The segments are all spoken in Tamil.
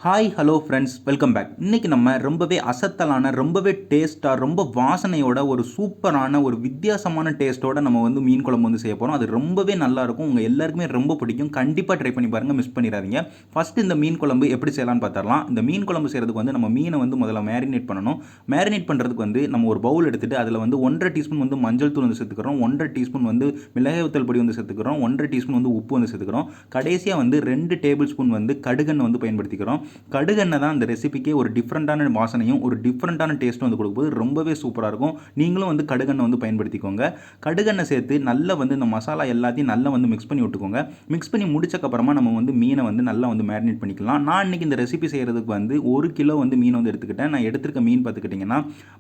Hi hello friends, welcome back. இன்றைக்கி நம்ம ரொம்பவே அசத்தலான, ரொம்பவே டேஸ்ட்டாக, ரொம்ப வாசனையோட ஒரு சூப்பரான ஒரு வித்தியாசமான டேஸ்ட்டோட நம்ம வந்து மீன் குழம்பு வந்து செய்ய போகிறோம். அது ரொம்பவே நல்லாயிருக்கும். உங்கள் எல்லாருக்குமே ரொம்ப பிடிக்கும். கண்டிப்பாக ட்ரை பண்ணி பாருங்கள், மிஸ் பண்ணிடாதீங்க. ஃபஸ்ட்டு இந்த மீன் குழம்பு எப்படி செய்யலாம்னு பார்த்துடலாம். இந்த மீன் குழம்பு செய்கிறதுக்கு வந்து நம்ம மீனை வந்து முதல்ல மேரினேட் பண்ணணும். மேரினேட் பண்ணுறதுக்கு வந்து நம்ம ஒரு பவுல் எடுத்துகிட்டு அதில் வந்து 1.5 டீஸ்பூன் வந்து மஞ்சள் தூள் வந்து சேர்த்துக்கிறோம், 1.5 டீஸ்பூன் வந்து மிளகாய் வத்தல் பொடி வந்து சேர்த்துக்கிறோம், 1.5 டீஸ்பூன் வந்து உப்பு வந்து சேர்த்துக்கிறோம். கடைசியாக வந்து 2 டேபிள் ஸ்பூன் வந்து கடுகெண்ணெய் வந்து பயன்படுத்திக்கிறோம். கடுகெண்ணெய் தான் இந்த ரெசிபிக்கே ஒரு டிஃப்ரெண்ட்டான வாசனையும் ஒரு டிஃப்ரெண்ட்டான டேஸ்ட்டும் வந்து கொடுக்கும்போது ரொம்பவே சூப்பராக இருக்கும். நீங்களும் வந்து கடுகெண்ணெய் வந்து பயன்படுத்திக்கோங்க. கடுகெண்ணெய் சேர்த்து நல்லா வந்து இந்த மசாலா எல்லாத்தையும் நல்லா வந்து மிக்ஸ் பண்ணி விட்டுக்கோங்க. மிக்ஸ் பண்ணி முடிச்சக்கப்புறமா நம்ம வந்து மீனை வந்து நல்லா வந்து மேரினேட் பண்ணிக்கலாம். நான் இன்றைக்கி இந்த ரெசிபி செய்கிறதுக்கு வந்து 1 கிலோ வந்து மீன் வந்து எடுத்துக்கிட்டேன். நான் எடுத்திருக்க மீன் பார்த்துக்கிட்டிங்கன்னா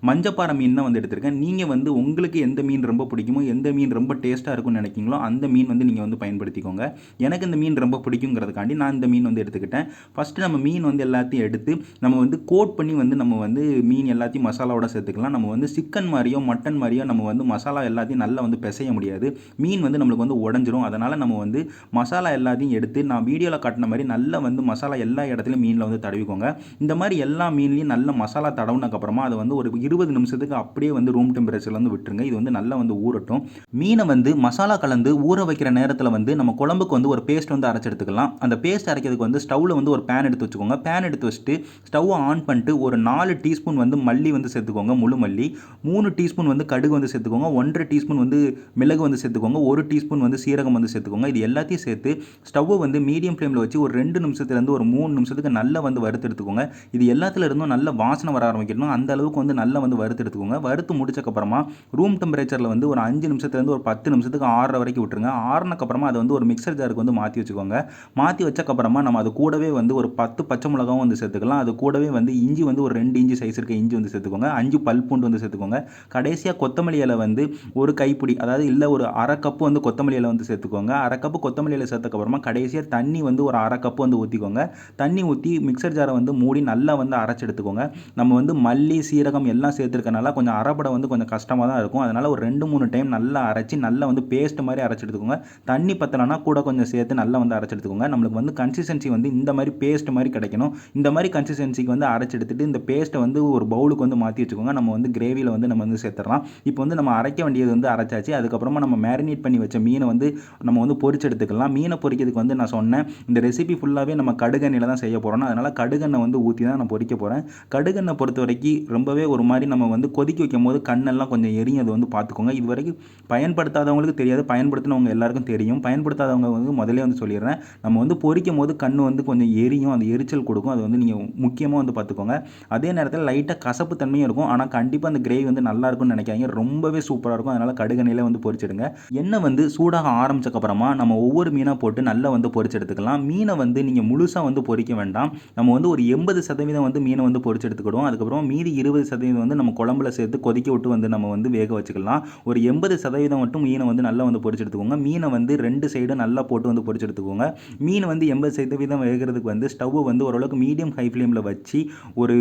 மஞ்சப்பாறை மீன் தான் வந்து எடுத்திருக்கேன். நீங்கள் வந்து உங்களுக்கு எந்த மீன் ரொம்ப பிடிக்குமோ, எந்த மீன் ரொம்ப டேஸ்ட்டாக இருக்கும்னு நினைக்கிங்களோ அந்த மீன் வந்து நீங்கள் வந்து பயன்படுத்திக்கோங்க. எனக்கு இந்த மீன் ரொம்ப பிடிக்குங்கிறதுக்காண்டி நான் இந்த மீன் வந்து எடுத்துக்கிட்டேன். ஃபஸ்ட்டு நம்ம மீன் வந்து எல்லாத்தையும் எடுத்து நம்ம வந்து கோட் பண்ணி வந்து நம்ம வந்து மீன் எல்லாத்தையும் மசாலாவோட சேர்த்துக்கலாம். நம்ம வந்து சிக்கன் மாதிரியோ மட்டன் மாதிரியோ நம்ம வந்து மசாலா எல்லாத்தையும் நல்லா வந்து பிசைய முடியாது. மீன் வந்து நம்மளுக்கு வந்து உடஞ்சிரும். அதனால் நம்ம வந்து மசாலா எல்லாத்தையும் எடுத்து நான் வீடியோவில் காட்டின மாதிரி நல்லா வந்து மசாலா எல்லா இடத்துலையும் மீனில் வந்து தடவிக்கோங்க. இந்த மாதிரி எல்லா மீன்லையும் நல்ல மசாலா தடவுனதுக்கப்புறமா அதை வந்து ஒரு 20 நிமிஷத்துக்கு அப்படியே வந்து ரூம் டெம்பரேச்சரில் வந்து விட்டுருங்க. இது வந்து நல்லா வந்து ஊறட்டும். மீனை வந்து மசாலா கலந்து ஊற வைக்கிற நேரத்தில் வந்து நம்ம குழம்புக்கு வந்து ஒரு பேஸ்ட் வந்து அரைச்சி எடுத்துக்கலாம். அந்த பேஸ்ட் அரைக்கிறதுக்கு வந்து ஸ்டவ்வில் வந்து ஒரு பேன் எடுத்து வச்சுக்கோங்க. பேன் எடுத்து வச்சுட்டு ஸ்டவ்வை ஆன் பண்ணிட்டு ஒரு 4 டீஸ்பூன் வந்து மல்லி வந்து சேர்த்துக்கோங்க, முழு மல்லி. 3 டீஸ்பூன் வந்து கடுகு வந்து சேர்த்துக்கோங்க. 1.5 டீஸ்பூன் வந்து மிளகு வந்து சேர்த்துக்கோங்க. 1 டீஸ்பூன் வந்து சீரகம் வந்து சேர்த்துக்கோங்க. இது எல்லாத்தையும் சேர்த்து ஸ்டவ்வை வந்து மீடியம் ஃப்ளேமில் வச்சு ஒரு 2 நிமிஷத்துலேருந்து ஒரு 3 நிமிஷத்துக்கு நல்லா வந்து வறுத்து எடுத்துக்கோங்க. இது எல்லாத்துல இருந்தும் நல்ல வாசனை வர ஆரம்பிக்கணும். அந்த அளவுக்கு வந்து நல்லா வந்து வறுத்து எடுத்துக்கோங்க. வறுத்து முடிச்சக்கப்புறமா ரூம் டெம்பரேச்சரில் வந்து ஒரு 5 நிமிஷத்துலேருந்து ஒரு 10 நிமிஷத்துக்கு ஆறுற வரைக்கும் விட்டுருங்க. ஆறுனக்கப்புறமா அதை வந்து ஒரு மிக்சர் ஜாருக்கு வந்து மாற்றி வச்சுக்கோங்க. மாற்றி வச்சக்கப்புறமா நம்ம அது கூடவே வந்து ஒரு 10 பச்சை மிளகாவும் வந்து சேர்த்துக்கலாம். அது கூடவே வந்து இஞ்சி வந்து ஒரு 2 இஞ்சி சைஸ் இருக்க இஞ்சி வந்து சேர்த்துக்கோங்க. 5 பல் பூண்டு வந்து சேர்த்துக்கோங்க. கடைசியாக கொத்தமல்லி இலை வந்து ஒரு கைப்பிடி, அதாவது இல்லை ஒரு அரை கப்பு வந்து கொத்தமல்லி இலை வந்து சேர்த்துக்கோங்க. அரை கப்பு கொத்தமல்லி இலை சேர்த்தக்கப்புறமா கடைசியாக தண்ணி வந்து ஒரு அரை கப்பு வந்து ஊற்றிக்கோங்க. தண்ணி ஊற்றி மிக்சர் ஜாரை வந்து மூடி நல்லா வந்து அரைச்சி எடுத்துக்கோங்க. நம்ம வந்து மல்லி சீரகம் எல்லாம் சேர்த்துருக்கனால கொஞ்சம் அரைப்படை வந்து கொஞ்சம் கஷ்டமாக தான் இருக்கும். அதனால் ஒரு 2-3 டைம் நல்லா அரைச்சி நல்லா வந்து பேஸ்ட் மாதிரி அரைச்சி எடுத்துக்கோங்க. தண்ணி பத்தலைன்னா கூட கொஞ்சம் சேர்த்து நல்லா வந்து அரைச்சி எடுத்துக்கோங்க. நம்மளுக்கு வந்து கன்சிஸ்டன்சி வந்து இந்த மாதிரி பேஸ்ட் மாதிரி கிடைக்கணும். இந்த மாதிரி கன்சிஸ்டன்சிக்கு வந்து அரைச்சி எடுத்துட்டு இந்த பேஸ்ட்டை வந்து ஒரு பவுலுக்கு வந்து மாற்றி வச்சுக்கோங்க. நம்ம வந்து கிரேவியில் வந்து நம்ம வந்து சேர்த்துடலாம். இப்போ வந்து நம்ம அரைக்க வேண்டியது வந்து அரைச்சாச்சு. அதுக்கப்புறமா நம்ம மேரினேட் பண்ணி வச்ச மீனை வந்து நம்ம வந்து பொரிச்சு எடுத்துக்கலாம். மீனை பொரிக்கிறதுக்கு வந்து நான் சொன்னேன், இந்த ரெசிபி ஃபுல்லாகவே நம்ம கடுகெண்ணெயில் தான் செய்ய போகிறோம். அதனால் கடுகெண்ணெய் வந்து ஊற்றி தான் நான் பொரிக்க போகிறேன். கடுகெண்ணெய் பொறுத்த வரைக்கும் ரொம்பவே ஒரு மாதிரி நம்ம வந்து கொதிக்க வைக்கும் போது கண்ணெல்லாம் கொஞ்சம் எரியும். அதை வந்து பார்த்துக்கோங்க. இது வரைக்கும் பயன்படுத்தாதவங்களுக்கு தெரியாது, பயன்படுத்தினவங்க எல்லாருக்கும் தெரியும். பயன்படுத்தாதவங்க வந்து முதலே வந்து சொல்லிடுறேன், நம்ம வந்து பொரிக்கும் போது கண் வந்து கொஞ்சம் எரியும், அந்த எரிச்சல் கொடுக்கும். அது வந்து நீங்கள் முக்கியமாக வந்து பார்த்துக்கோங்க. அதே நேரத்தில் லைட்டாக கசப்பு தன்மையும் இருக்கும். ஆனால் கண்டிப்பாக அந்த கிரேவி வந்து நல்லா இருக்கும்னு நினைக்காதீங்க. ரொம்பவே சூப்பராக இருக்கும். அதனால் கடுகெண்ணெயில் வந்து பொரிச்சிடுங்க. எண்ணெய் வந்து சூடாக ஆரம்பிச்சக்கப்புறமா நம்ம ஒவ்வொரு மீனாக போட்டு நல்லா வந்து பொரிச்சு எடுத்துக்கலாம். மீனை வந்து நீங்கள் முழுசாக வந்து பொரிக்க வேண்டாம். நம்ம வந்து ஒரு 80% வந்து மீனை வந்து பொரிச்சு எடுத்துக்கிடுவோம். அதுக்கப்புறம் மீதி 20% வந்து நம்ம குழம்புல சேர்த்து கொதிக்க விட்டு வந்து நம்ம வந்து வேக வச்சுக்கலாம். ஒரு 80% மட்டும் மீனை வந்து நல்லா வந்து பொரிச்சு எடுத்துக்கோங்க. மீனை வந்து 2 சைடும் நல்லா போட்டு வந்து பொரிச்சு எடுத்துக்கோங்க. மீன் வந்து 80% வேகிறதுக்கு வந்து ஸ்டவ் வந்து ஓரளவுக்கு மீடியம் ஹை ஃப்ளேமில் வச்சு ஒரு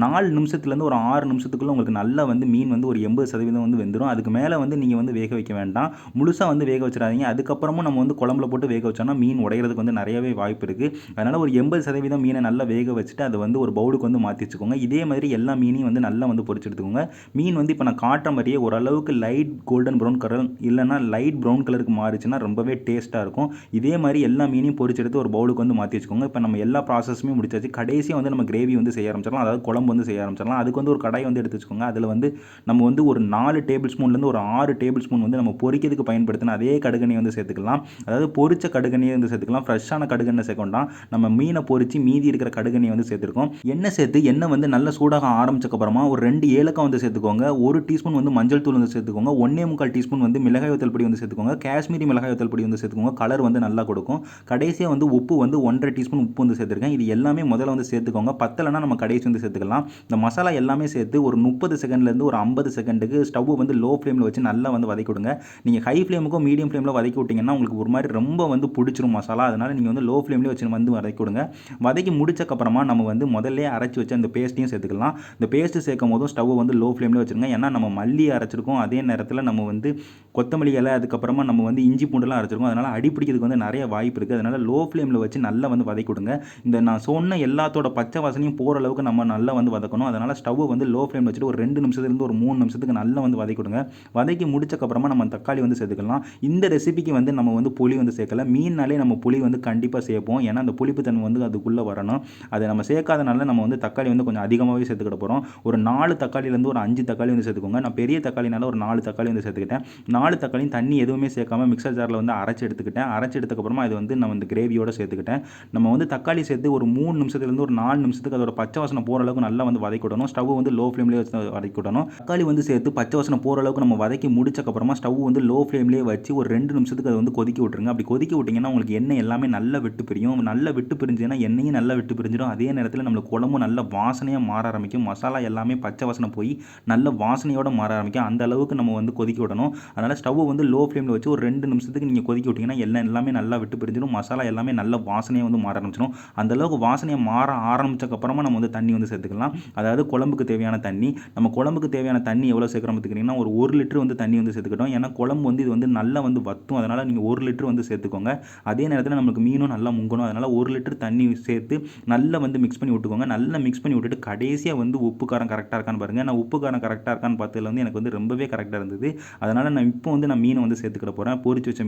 4 நிமிஷத்துலேருந்து ஒரு 6 நிமிஷத்துக்குள்ளே உங்களுக்கு நல்லா வந்து மீன் வந்து ஒரு 80% வந்து வெந்துடும். அதுக்கு மேலே வந்து நீங்கள் வந்து வேக வைக்க வேண்டாம். முழுசாக வந்து வேக வச்சிடாதீங்க. அதுக்கப்புறமும் நம்ம வந்து குழம்புல போட்டு வேக வச்சோம்னா மீன் உடையிறதுக்கு வந்து நிறையவே வாய்ப்பு இருக்குது. அதனால் ஒரு 80% மீனை நல்லா வேக வச்சுட்டு அதை வந்து ஒரு பவுலுக்கு வந்து மாற்றி வச்சுக்கோங்க. இதே மாதிரி எல்லா மீனையும் வந்து நல்லா வந்து பொரிச்சு எடுத்துக்கோங்க. மீன் வந்து இப்போ நான் காட்டுற மாதிரியே ஓரளவுக்கு லைட் கோல்டன் ப்ரௌன் கலர் இல்லைனா லைட் ப்ரௌன் கலருக்கு மாறிச்சுன்னா ரொம்பவே டேஸ்ட்டாக இருக்கும். இதே மாதிரி எல்லா மீனையும் பொரிச்சு எடுத்து ஒரு பவுலுக்கு வந்து மாற்றி வச்சுக்கோங்க. இப்போ நம்ம எல்லா ப்ராசஸுமே முடிச்சாச்சு. கடைசியாக வந்து நம்ம கிரேவி வந்து செய்ய ஆரம்பிச்சிடலாம். அதாவது குழம்பு வந்து செய்ய ஆரம்பிச்சிடலாம். அதுக்கு வந்து ஒரு கடாய் வந்து எடுத்து வச்சுக்கோங்க. அதில் வந்து நம்ம வந்து ஒரு 4 டேபிள் ஸ்பூன்லேருந்து ஒரு 6 டேபிள் ஸ்பூன் வந்து நம்ம பொரிக்கிறதுக்கு பயன்படுத்தின அதே கடுகெண்ணெய் வந்து சேர்த்துக்கலாம். அதாவது பொரிச்ச கடுகெண்ணெய் வந்து சேர்த்துக்கலாம். ஃப்ரெஷ்ஷான கடுகெண்ணெய் சேர்க்கொண்டாம். நம்ம மீனை பொரிச்சு மீதி இருக்கிற கடுகெண்ணெய் வந்து சேர்த்துருக்கோம். எண்ணெய் சேர்த்து எண்ணெய் வந்து நல்லா சூடாக ஆரம்பிச்சக்கப்புறமா ஒரு 2 ஏலக்காய் வந்து சேர்த்துக்கோங்க. 1 டீஸ்பூன் வந்து மஞ்சள் தூள் வந்து சேர்த்துக்கோங்க. 1.25 டீஸ்பூன் வந்து மிளகாய் வத்தல் பொடி வந்து சேர்த்துக்கோங்க. காஷ்மீரி மிளகாய் வத்தல் பொடி வந்து சேர்த்துக்கோங்க. கலர் வந்து நல்லா கொடுக்கும். கடைசியாக வந்து உப்பு வந்து 1.5 டீஸ்பூன் உப்பு வந்து சேர்த்துருக்கேன். இது எல்லாமே முதல்ல வந்து சேர்த்துக்கோங்க. பத்தலைன்னா நம்ம கடைசி வந்து சேர்த்துக்கலாம். இந்த மசாலா எல்லாமே சேர்த்து ஒரு 30 செகண்ட்லேருந்து ஒரு 50 செகண்டுக்கு ஸ்டவ் வந்து லோ ஃப்ளேமில் வச்சு நல்லா வந்து வதக்கி விடுங்க. நீங்கள் ஹை ஃப்ளேமுக்கும் மீடியம் ஃப்ளேமில் வதக்கி விட்டிங்கன்னா உங்களுக்கு ஒரு மாதிரி ரொம்ப வந்து பிடிச்சிரும் மசாலா. அதனால் நீங்கள் வந்து லோ ஃப்ளேம்லேயே வச்சு வந்து வதக்கி விடுங்க. வதக்கி முடிச்சக்கப்புறமா நம்ம வந்து முதல்ல அரைச்சி வச்சு அந்த பேஸ்ட்டையும் சேர்த்துக்கலாம். இந்த பேஸ்ட்டு சேர்க்கும் போதும் ஸ்டவ் வந்து லோ ஃப்ளேமில் வச்சுருங்க. ஏன்னா நம்ம மல்லி அரைச்சிருக்கோம், அதே நேரத்தில் நம்ம வந்து கொத்தமல்லி இலை, அதுக்கப்புறமா நம்ம வந்து இஞ்சி பூண்டுலாம் அரைச்சிருக்கோம். அதனால் அடி பிடிக்கிறதுக்கு வந்து நிறைய வாய்ப்பு இருக்குது. அதனால் லோ ஃப்ளேமில் வச்சு நல்லா வந்து வதக்கி விடுங்க. இந்த நான் சொன்ன எல்லாத்தோட பச்சை வாசனையும் போகிற அளவுக்கு நம்ம நல்லா வந்து வதக்கணும். அதனால் ஸ்டவ் வந்து லோ ஃப்ளேம் வச்சுட்டு ஒரு 2 நிமிஷத்துலேருந்து ஒரு 3 நிமிஷத்துக்கு நல்லா வந்து வதக்கி விடுங்க. வதக்கி முடிச்சக்கப்புறமா நம்ம தக்காளி வந்து சேர்த்துக்கலாம். இந்த ரெசிபிக்கு வந்து நம்ம வந்து புளி வந்து சேர்க்கல. மீன்னாலே நம்ம புளி வந்து கண்டிப்பாக சேர்ப்போம். ஏன்னா அந்த புளிப்பு தன்மை வந்து அதுக்குள்ளே வரணும். அதை நம்ம சேர்க்காதனால நம்ம வந்து தக்காளி வந்து கொஞ்சம் அதிகமாகவே சேர்த்துக்கிட போகிறோம். ஒரு 4 தக்காளிலேருந்து ஒரு 5 தக்காளி வந்து சேர்த்துக்கோங்க. நான் பெரிய தக்காளினால ஒரு 4 தக்காளி வந்து சேர்த்துக்கிட்டேன். 4 தக்காளியும் தண்ணி எதுவுமே சேர்க்காம மிக்சர் ஜாரில் வந்து அரைச்சி எடுத்துக்கிட்டேன். அரைச்சி எடுத்ததுக்கப்புறமா இது வந்து நம்ம இந்த கிரேவியோட சேர்த்துக்கிட்டேன். நம்ம வந்து தக்காளி சேர்த்து ஒரு 3 நிமிஷத்துலேருந்து ஒரு 4 நிமிஷத்துக்கு அதோட பச்சை வாசனை போகிற அளவுக்கு நல்லா வந்து வதக்கி விடணும். ஸ்டவ் வந்து லோ ஃப்ளேம்லேயே வச்சு வதக்கி விடணும். தக்காளி வந்து சேர்த்து பச்சை வாசனை போகிற அளவுக்கு நம்ம வதக்கி முடிச்சக்கப்புறமா ஸ்டவ் வந்து லோ ஃப்ளேம்லேயே வச்சு ஒரு 2 நிமிஷத்துக்கு அதை வந்து கொதிக்க விட்டுருங்க. அப்படி கொதிக்க விட்டிங்கன்னா உங்களுக்கு எண்ணெய் எல்லாமே நல்லா விட்டு பிரியும். நல்லா விட்டு பிரிஞ்சுன்னா எண்ணெயும் நல்லா விட்டு பிரிஞ்சிடும். அதே நேரத்தில் நம்மளுக்கு குழம்பு நல்ல வாசனையாக மாற ஆரம்பிக்கும். மசாலா எல்லாமே பச்சை வாசனை போய் நல்ல வாசனையோட மாற ஆரம்பிக்கும். அந்த அளவுக்கு நம்ம வந்து கொதிக்க விடணும். அதனால் ஸ்டவ் வந்து லோ ஃப்ளேமில் வச்சு ஒரு 2 நிமிஷத்துக்கு நீங்கள் கொதிக்க விட்டிங்கன்னா எல்லாமே நல்லா விட்டு பிரிஞ்சிடும். மசாலா எல்லாமே நல்ல வாசனையாக வந்து மாற ஆரம்பிச்சிடும். அந்த அளவுக்கு வாசனையை மாற ஆரம்பிச்சக்கப்புறமா நம்ம வந்து தண்ணி வந்து சேர்த்துக்கலாம். அதாவது குழம்புக்கு தேவையான தண்ணி. நம்ம குழம்புக்கு தேவையான தண்ணி எவ்வளோ சேர்க்குறோம் பார்த்துக்கிட்டிங்கன்னா ஒரு 1 லிட்டர் வந்து தண்ணி வந்து சேர்த்துக்கிட்டோம். ஏன்னா குழம்பு வந்து இது வந்து நல்லா வந்து வத்தும். அதனால் நீங்கள் 1 லிட்டர் வந்து சேர்த்துக்கோங்க. அதே நேரத்தில் நம்மளுக்கு மீனும் நல்லா முங்கணும். அதனால் 1 லிட்டர் தண்ணி சேர்த்து நல்லா வந்து மிக்ஸ் பண்ணி விட்டுக்கோங்க. நல்லா மிக்ஸ் பண்ணி விட்டுட்டு கடைசியாக வந்து உப்பு காரம் கரெக்டாக இருக்கான்னு பாருங்கள். நான் உப்பு காரம் கரெக்டாக இருக்கான்னு பார்த்ததுல வந்து எனக்கு வந்து ரொம்பவே கரெக்டாக இருந்தது. அதனால் நான் இப்போ வந்து நான் மீனை வந்து சேர்த்துக்கிட போகிறேன். பொரிச்சு வச்ச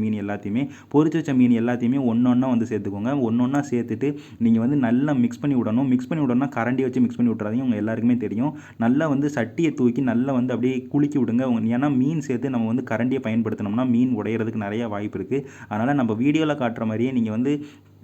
மீன் எல்லாத்தையுமே ஒன்றா வந்து சேர்த்துக்கோங்க. ஒன்றா சேர்த்துட்டு நீங்கள் வந்து நல்லா மிக்ஸ் பண்ணி விடணும். மிக்ஸ் பண்ணி விடணும்னா கரண்டி வச்சு மிக்ஸ் பண்ணி விட்றாதீங்க. உங்கள் எல்லாருக்குமே தெரியும். நல்லா வந்து சட்டியை தூக்கி நல்லா வந்து அப்படியே குலுக்கி விடுங்க. ஏன்னா மீன் சேர்த்து நம்ம வந்து கரண்டியை பயன்படுத்தினோம்னா மீன் உடையிறதுக்கு நிறைய வாய்ப்பு இருக்குது. அதனால் நம்ம வீடியோவில் காட்டுற மாதிரியே நீங்கள் வந்து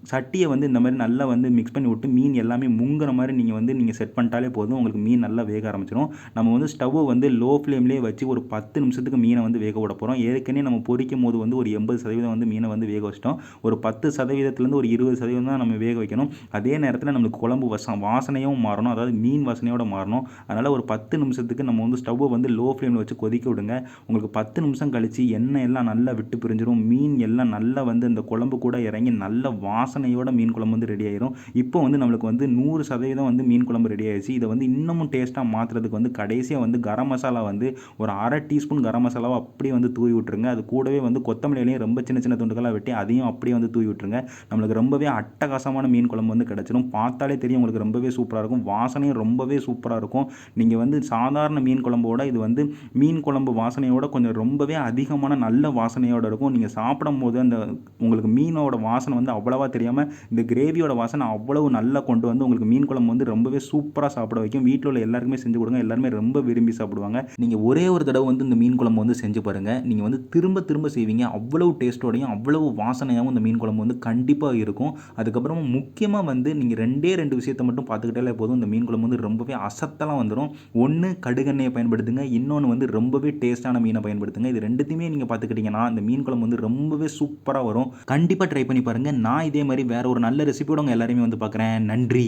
சட்டியை வந்து இந்த மாதிரி நல்லா வந்து மிக்ஸ் பண்ணி விட்டு மீன் எல்லாமே முங்குற மாதிரி நீங்கள் செட் பண்ணிட்டாலே போதும். உங்களுக்கு மீன் நல்லா வேக ஆரம்பிச்சிடும். நம்ம வந்து ஸ்டவ்வை வந்து லோ ஃப்ளேம்லேயே வச்சு ஒரு 10 நிமிஷத்துக்கு மீனை வந்து வேக விட போகிறோம். ஏற்கனவே நம்ம பொரிக்கும் போது வந்து ஒரு 80% வந்து மீனை வந்து வேக வச்சிட்டோம். ஒரு 10%லேருந்து ஒரு 20% தான் நம்ம வேக வைக்கணும். அதே நேரத்தில் நம்மளுக்கு குழம்பு வாசனையும் மாறணும். அதாவது மீன் வாசனையோட மாறணும். அதனால் ஒரு 10 நிமிஷத்துக்கு நம்ம வந்து ஸ்டவ்வை வந்து லோ ஃப்ளேமில் வச்சு கொதிக்க விடுங்க. உங்களுக்கு 10 நிமிஷம் கழித்து எண்ணெய் எல்லாம் நல்லா விட்டு பிரிஞ்சிடும். மீன் எல்லாம் நல்லா வந்து இந்த குழம்பு கூட இறங்கி நல்ல வாசனையோட மீன் குழம்பு வந்து ரெடி ஆயிரும். இப்போ வந்து நம்மளுக்கு வந்து 100% வந்து மீன் குழம்பு ரெடி ஆயிடுச்சு. இதை வந்து இன்னமும் டேஸ்ட்டாக மாற்றுறதுக்கு வந்து கடைசியாக வந்து கரம் மசாலா வந்து ஒரு 1/2 டீஸ்பூன் கரம் மசாலாவை அப்படியே வந்து தூவி விட்டுருங்க. அது கூடவே வந்து கொத்தமல்லியிலையும் ரொம்ப சின்ன சின்ன துண்டுகளாக வெட்டி அதையும் அப்படியே வந்து தூவி விட்டுருங்க. நம்மளுக்கு ரொம்பவே அட்டகாசமான மீன் குழம்பு வந்து கிடச்சிடும். பார்த்தாலே தெரியும் உங்களுக்கு ரொம்பவே சூப்பராக இருக்கும். வாசனையும் ரொம்பவே சூப்பராக இருக்கும். நீங்கள் வந்து சாதாரண மீன் குழம்போட இது வந்து மீன் குழம்பு வாசனையோட கொஞ்சம் ரொம்பவே அதிகமான நல்ல வாசனையோடு இருக்கும். நீங்கள் சாப்பிடும் போது அந்த உங்களுக்கு மீனோட வாசனை வந்து அவ்வளவா தெரியாமல் இந்த கிரேவியோட வாசனை அவ்வளவு நல்லா கொண்டு வந்து உங்களுக்கு மீன் குழம்பு வந்து ரொம்பவே சூப்பராக சாப்பிட வைக்கும். வீட்டில் உள்ள எல்லாருக்குமே செஞ்சு கொடுங்க. எல்லாருமே ரொம்ப விரும்பி சாப்பிடுவாங்க. நீங்கள் ஒரே ஒரு தடவை வந்து இந்த மீன் குழம்பு வந்து செஞ்சு பாருங்கள். நீங்கள் வந்து திரும்ப திரும்ப செய்வீங்க. அவ்வளவு டேஸ்ட்டோடையும் அவ்வளவு வாசனையாகவும் இந்த மீன் குழம்பு வந்து கண்டிப்பாக இருக்கும். அதுக்கப்புறமா முக்கியமாக வந்து நீங்கள் 2 விஷயத்தை மட்டும் பார்த்துக்கிட்டாலே போதும். இந்த மீன் குழம்பு வந்து ரொம்பவே அசத்தலாம் வந்துடும். ஒன்று கடுகெண்ணெயை பயன்படுத்துங்க. இன்னொன்று வந்து ரொம்பவே டேஸ்ட்டான மீனை பயன்படுத்துங்க. இது ரெண்டுத்தையுமே நீங்கள் பார்த்துக்கிட்டிங்கன்னா இந்த மீன் குழம்பு வந்து ரொம்பவே சூப்பராக வரும். கண்டிப்பாக ட்ரை பண்ணி பாருங்கள். நான் இதே மாதிரி வேற ஒரு நல்ல ரெசிபியோட உங்கள் எல்லாரையுமே வந்து பார்க்குறேன். நன்றி.